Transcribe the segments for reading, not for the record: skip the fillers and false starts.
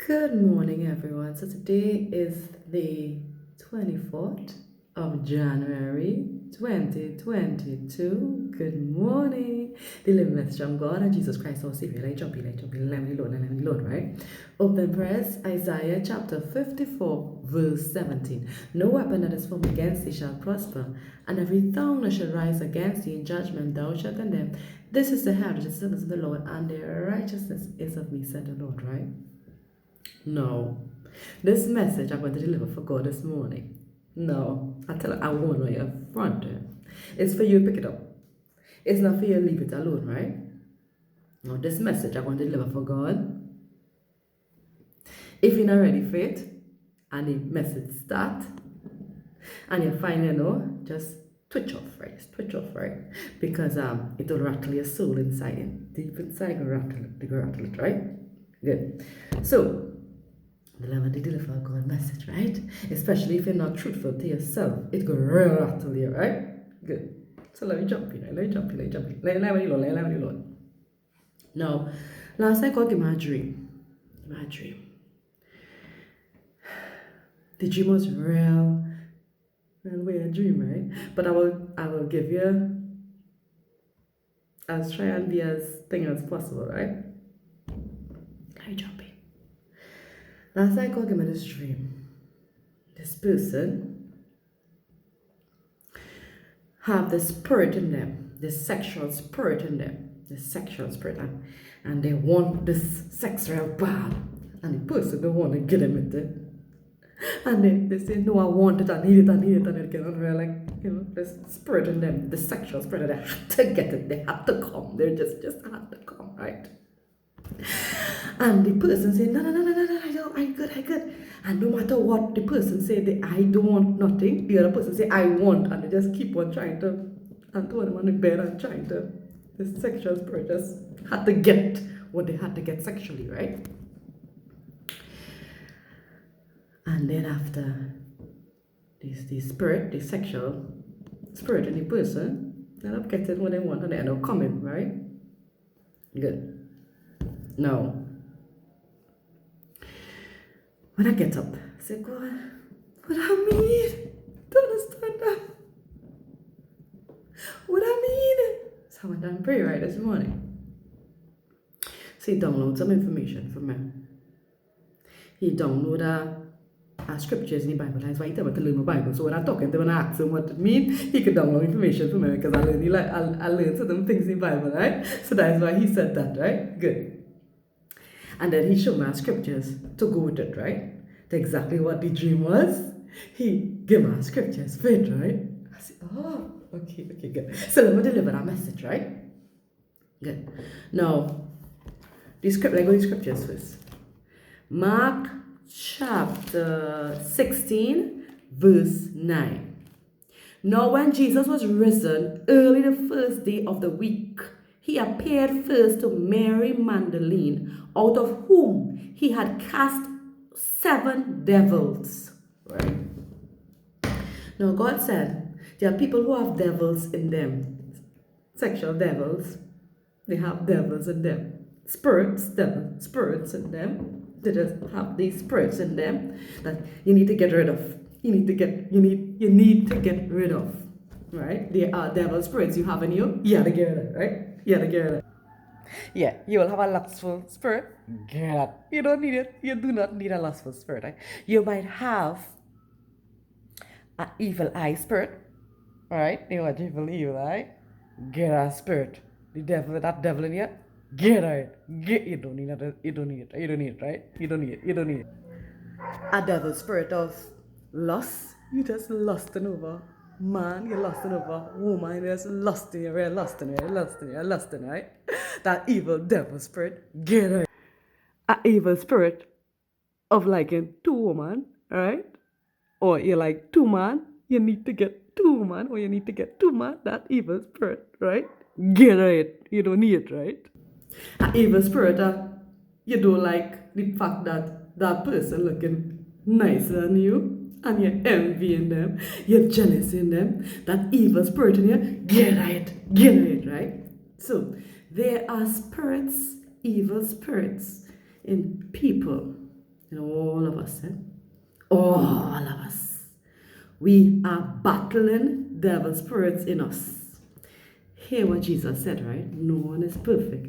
Good morning, everyone. So today is the 24th of January 2022. Good morning. The living message from God and Jesus Christ, our Savior. Let me load, right? Open prayers, Isaiah chapter 54, verse 17. No weapon that is formed against thee shall prosper, and every tongue that shall rise against thee in judgment thou shalt condemn. This is the heritage of the Lord, and their righteousness is of me, said the Lord, right? No. This message I'm going to deliver for God this morning. No. I warn you up front. It's for you to pick it up. It's not for you to leave it alone, right? No, this message I'm going to deliver for God. If you're not ready for it, and the message start, and you find, just twitch off, right? Because it will rattle your soul inside, deep inside, will rattle it, right? Good. So, the Lamb to deliver a God message, right? Especially if you're not truthful to yourself, it will rattle you, right? Good. So let me jump in. Let me load. Now, last night God gave me a dream. The dream was real weird dream, right? But I will give you, I'll try and be as thing as possible, right? Let me jump in. Last night God gave me this dream. This person have the spirit in them, the sexual spirit in them, and they want this sex real bad, and the person don't want to get them into it. And they say, no, I want it, I need it, and it get on real, like, this spirit in them, the sexual spirit, they have to get it, they have to come, they just have to come, right? And the person say, no, I good. And no matter what the person say, I don't want nothing, the other person say, I want, and they just keep on trying to, and throw them on the bed and trying to, the sexual spirit just had to get what they had to get sexually, right? And then after the spirit, the sexual spirit in the person, they end up getting what they want and they end up coming, right? Good. Now, when I get up, I say, God, what I mean? Don't understand that. What I mean? So I went down and pray right this morning. So he download some information from me. He download scriptures in the Bible. That's why he tell me to learn my Bible. So when I talk to him and I ask him what it means, he could download information from me because I learned certain things in the Bible, right? So that's why he said that, right? Good. And then he showed me scriptures to go with it, right? To exactly what the dream was. He gave me scriptures for it, right? I said, oh, okay, good. So let me deliver that message, right? Good. Now, let's go to the scriptures first. Mark chapter 16, verse 9. Now when Jesus was risen early the first day of the week, he appeared first to Mary Magdalene, out of whom he had cast 7 devils. Right? Now God said, there are people who have devils in them. Sexual devils. They have devils in them. Spirits in them. They just have these spirits in them that you need to get rid of. You need to get rid of. Right? There are devil spirits you have in you. You have to get rid of, right? You have to get rid of. Yeah, you will have a lustful spirit. Get it. You don't need it. You do not need a lustful spirit, right? You might have an evil eye spirit. Right? You know what evil eye? Get a spirit. That devil in you. Get it. You don't need it. You don't need it, right? You don't need it. A devil spirit of lust. You just lusting over man, you're lusting over woman, you're just lusting, right? That evil devil spirit, get it. An evil spirit of liking 2 women, right? Or you're like 2 man, you need to get 2 women, or you need to get 2 man, that evil spirit, right? Get it. You don't need it, right? An evil spirit, you don't like the fact that that person looking nicer than you, and you're envying them, you're jealous in them, that evil spirit in you, get it, right? So, there are spirits, evil spirits in people. All of us, all of us, we are battling devil spirits in us. Hear what Jesus said, right? No one is perfect,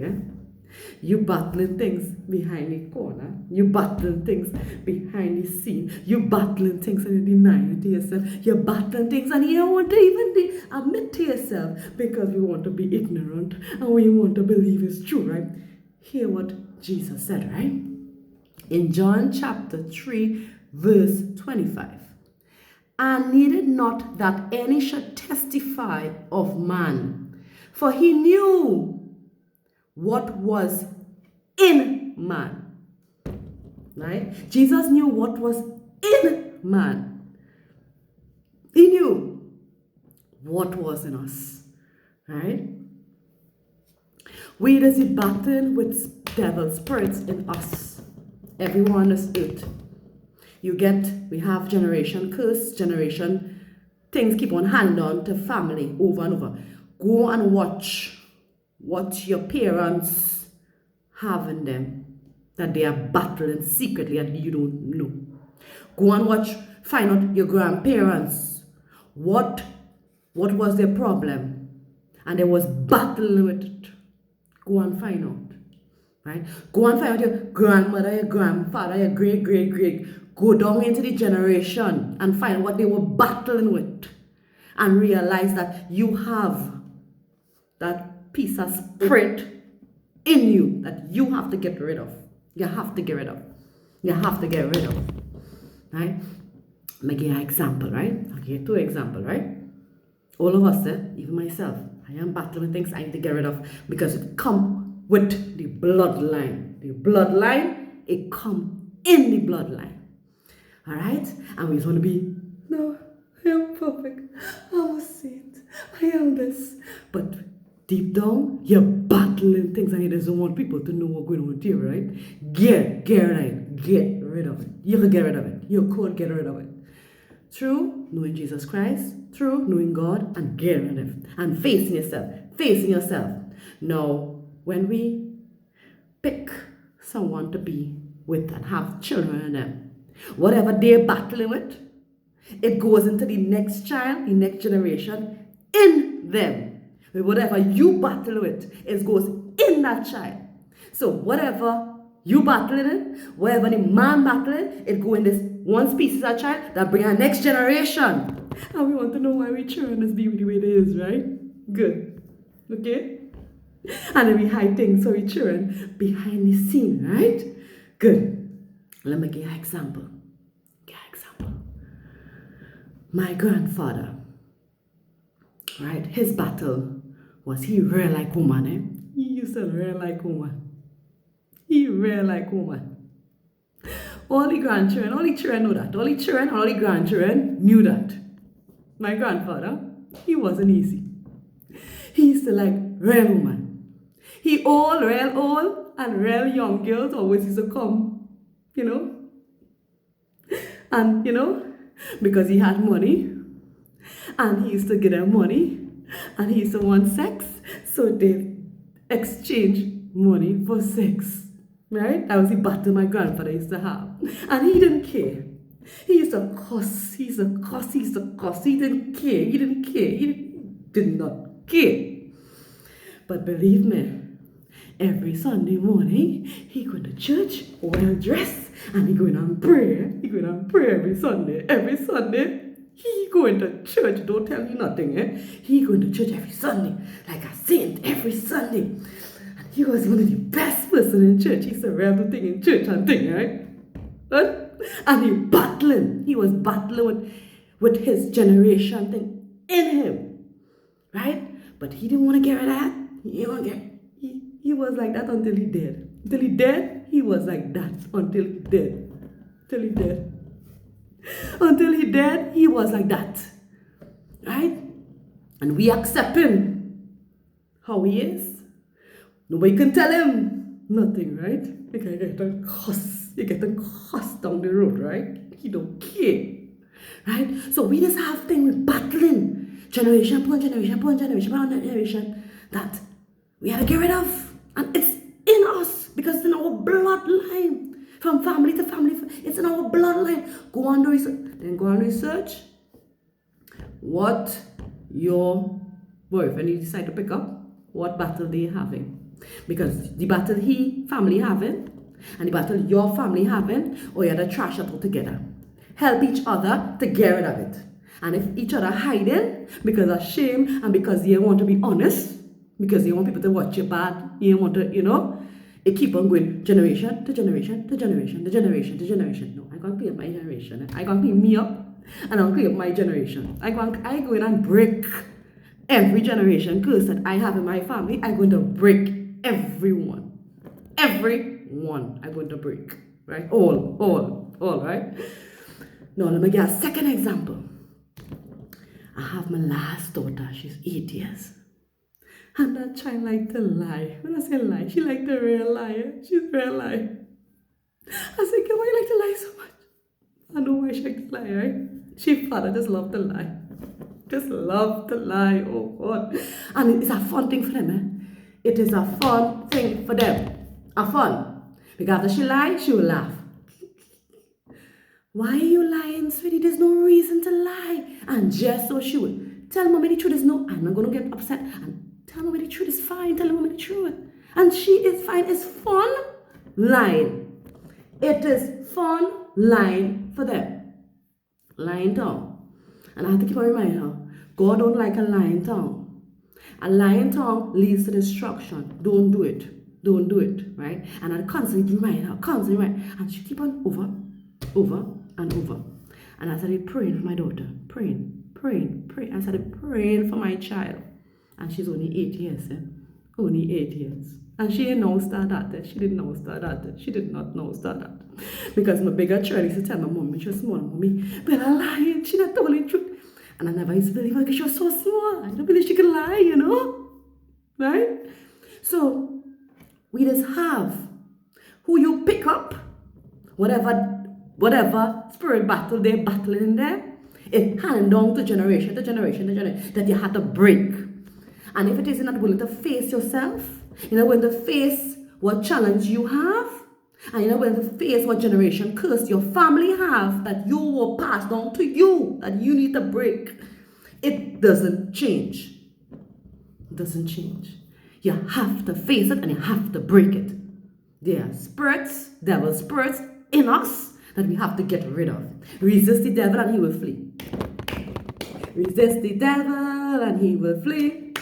You battling things behind the corner. You battling things behind the scene. You battling things and you denying it to yourself. You're battling things and you don't want to even admit to yourself because you want to be ignorant and we want to believe it's true, right? Hear what Jesus said, right? In John chapter 3, verse 25. And needed not that any should testify of man, for he knew what was in man. Right? Jesus knew what was in man. He knew what was in us. Right? We does it battling with devil spirits in us. Everyone is it. We have generation curse, generation things keep on handing on to family over and over. Go and watch what your parents have in them that they are battling secretly and you don't know. Go and watch, find out your grandparents. What was their problem? And they was battling with it. Go and find out. Right? Go and find out your grandmother, your grandfather, your great. Go down into the generation and find what they were battling with. And realize that you have that piece of spirit in you that you have to get rid of. You have to get rid of. You have to get rid of. Right? Let me give you an example, right? I'll give you 2 examples, right? All of us, even myself, I am battling with things I need to get rid of because it come with the bloodline. The bloodline, it come in the bloodline. All right? And we just want to be, no, I am perfect. I'm a saint. I am this. But deep down, you're battling things and you just don't want people to know what's going on with you, right? Get rid of it. You can get rid of it. You could get rid of it. Through knowing Jesus Christ, through knowing God, and getting rid of it. And facing yourself. Now, when we pick someone to be with and have children in them, whatever they're battling with, it goes into the next child, the next generation, in them. Whatever you battle with, it goes in that child. So whatever you battling in, whatever the man battling, it go in this one species of child that bring our next generation. And we want to know why we children is the way it is, right? Good. Okay? And then we hide things so we children behind the scene, right? Good. Let me give you an example. My grandfather, right? His battle was he real like woman, He used to real like woman. He real like woman. All the children know that. All the grandchildren knew that. My grandfather, he wasn't easy. He used to like real woman. He all real old and real young girls always used to come, And, because he had money, and he used to give them money, and he used to want sex, so they exchanged money for sex, right? That was the battle my grandfather used to have, and he didn't care. He used to cuss, he didn't care, he did not care. But believe me, every Sunday morning, he go to church, well dressed, and he going on prayer. He going on prayer every Sunday. Every Sunday, he going to church. Don't tell me nothing, He going to church every Sunday, like a saint every Sunday. And he was one of the best person in church. He said real thing in church and thing, right? And he was battling with his generation thing in him, right? But he didn't want to get rid of that. He was like that until he died. Until he died, he was like that. Until he died. Until he died, he was like that. Right? And we accept him how he is. Nobody can tell him nothing, right? You get to cuss. You get to cuss down the road, right? He don't care. Right? So we just have things battling. Generation upon generation. That we have to get rid of. And it's in us because it's in our bloodline. From family to family. in our bloodline. Go on the research. Then go and research what your boyfriend you decide to pick up, what battle they having. Because the battle he family having and the battle your family having, or you're the trash it all together. Help each other to get rid of it. And if each other hiding because of shame and because you want to be honest, because you want people to watch you bad, you want to, it keep on going generation to generation to generation to generation to generation. No, I can't clean up my generation. I can't clean me up and I'll clean up my generation. I go in and break every generation curse that I have in my family. I'm going to break everyone. Everyone I'm going to break. Right? All, right? Now let me get a second example. I have my last daughter. She's 8 years. And that child like to lie. When I say lie, she like the real liar. She's real lie. I say, why you like to lie so much? I know why she like to lie, right? She father just love to lie. Just love to lie. Oh God. And it's a fun thing for them, eh? It is a fun thing for them. A fun. Because after she lies, she will laugh. Why are you lying, sweetie? There's no reason to lie. And just so she would tell mommy the truth is no, I'm not going to get upset. And tell mommy the truth is fine. Tell mommy the truth. And she is fine. It's fun lying. It is fun lying for them. Lying tongue. And I have to keep on reminding her, God don't like a lying tongue. A lying tongue leads to destruction. Don't do it. Don't do it. Right? And I constantly remind her. And she keep on over and over. And I started praying for my daughter. Praying. I started praying for my child. And she's only 8 years. Only 8 years. And she didn't know start that. She did not know start that. Because my bigger child used to tell my mommy, she was small, mommy, but I lied. She not told the truth. And I never used to believe her because she was so small. I don't believe she could lie, Right? So, we just have who you pick up, whatever spirit battle they're battling in there, it hand down to generation, that you have to break. And if it is not willing to face yourself, when to face what challenge you have, and when to face what generation curse your family have, that you will pass down to you, that you need to break, it doesn't change. It doesn't change. You have to face it and you have to break it. There are spirits, devil spirits in us that we have to get rid of. Resist the devil and he will flee. Resist the devil and he will flee.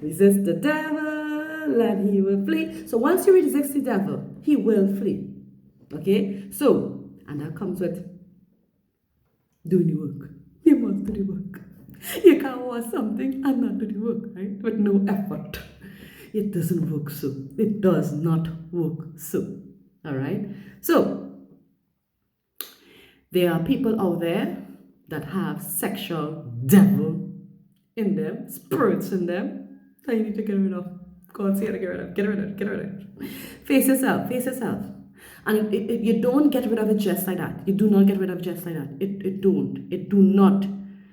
Resist the devil and he will flee. So once you resist the devil, he will flee. Okay? So, and that comes with doing the work. You must do the work. You can't want something and not do the work, right? With no effort. It doesn't work so. It does not work so. Alright? So, there are people out there that have sexual devil in them, spirits in them, that you need to get rid of. God say to get rid of. Get rid of it. Face yourself. And you don't get rid of it just like that. You do not get rid of it just like that. It do not.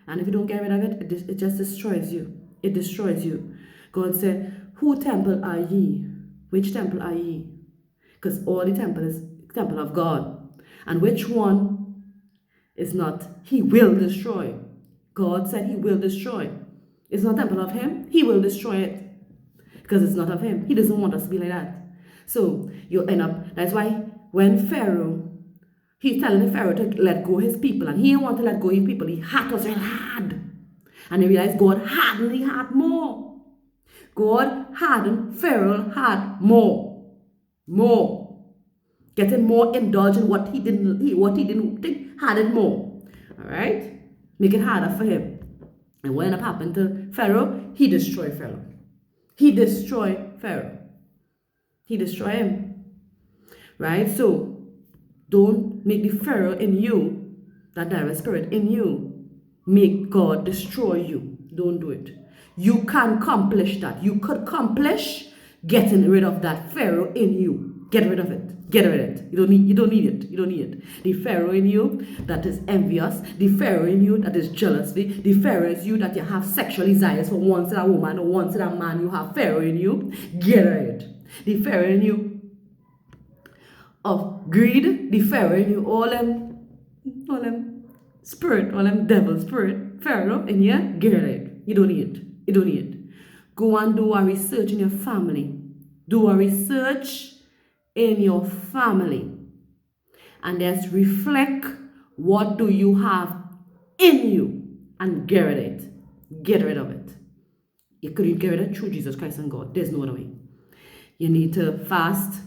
And if you don't get rid of it, it just destroys you. It destroys you. God said, who temple are ye? Which temple are ye? Because all the temple is temple of God. And which one is not? He will destroy. God said he will destroy. It's not temple of him. He will destroy it. Because it's not of him. He doesn't want us to be like that. So you end up, that's why when Pharaoh, he's telling the Pharaoh to let go his people, and he didn't want to let go his people. He had us real hard. And he realized God hardened the heart more. God hardened Pharaoh heart more. Getting more indulged in what he didn't think, hardened more. Alright? Make it harder for him. And what ended up happening to Pharaoh? He destroyed Pharaoh. He destroyed him. Right? So, don't make the Pharaoh in you, that direct spirit in you, make God destroy you. Don't do it. You can accomplish that. You could accomplish getting rid of that Pharaoh in you. Get rid of it. Get rid of it. You don't need it. The Pharaoh in you that is envious, the Pharaoh in you that is jealousy, the Pharaoh in you that you have sexual desires for once in a woman or once in a man, you have Pharaoh in you. Get rid of it. The Pharaoh in you of greed, the Pharaoh in you, all them spirit, all them devil spirit, Pharaoh in you, get rid of it. You don't need it. You don't need it. Go and do a research in your family. Do a research in your family. And just reflect what do you have in you and get rid of it. Get rid of it. You couldn't get rid of it through Jesus Christ and God. There's no other way. You need to fast,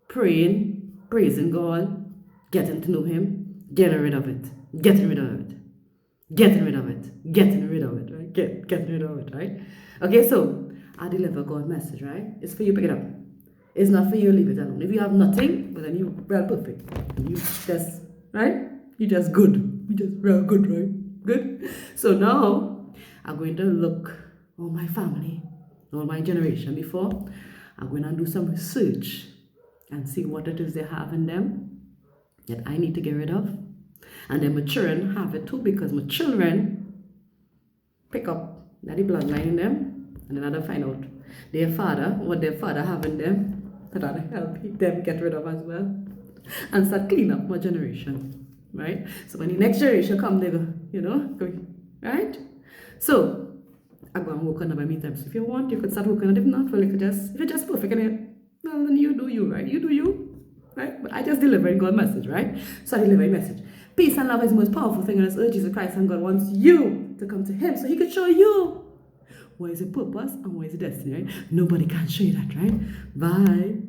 praying, praising God, getting to know Him, getting rid of it. Getting rid of it. Getting rid of it. Getting rid of it, right? Getting rid of it, right? Okay, so I deliver God's message, right? It's for you to pick it up. It's not for you to leave it alone. If you have nothing, well then you well perfect. You just, right? You just good. You just real good, right? Good. So now I'm going to look all my family, all my generation before. I'm going to do some research and see what it is they have in them that I need to get rid of. And then my children have it too, because my children pick up that the bloodline in them, and then I find out their father, what their father have in them, that I help them get rid of as well, and start clean up my generation, right? So when the next generation come, they go, right? So I'm going to work on it by meantime. So if you want, you could start working on it. If not, well, if you're just perfect in it, well, then you do you, right? You do you, right? But I just delivering God's message, right? So I deliver a message. Peace and love is the most powerful thing on this earth. Jesus Christ and God wants you to come to Him so He could show you what is your purpose and what is your destiny, right? Nobody can show you that, right? Bye.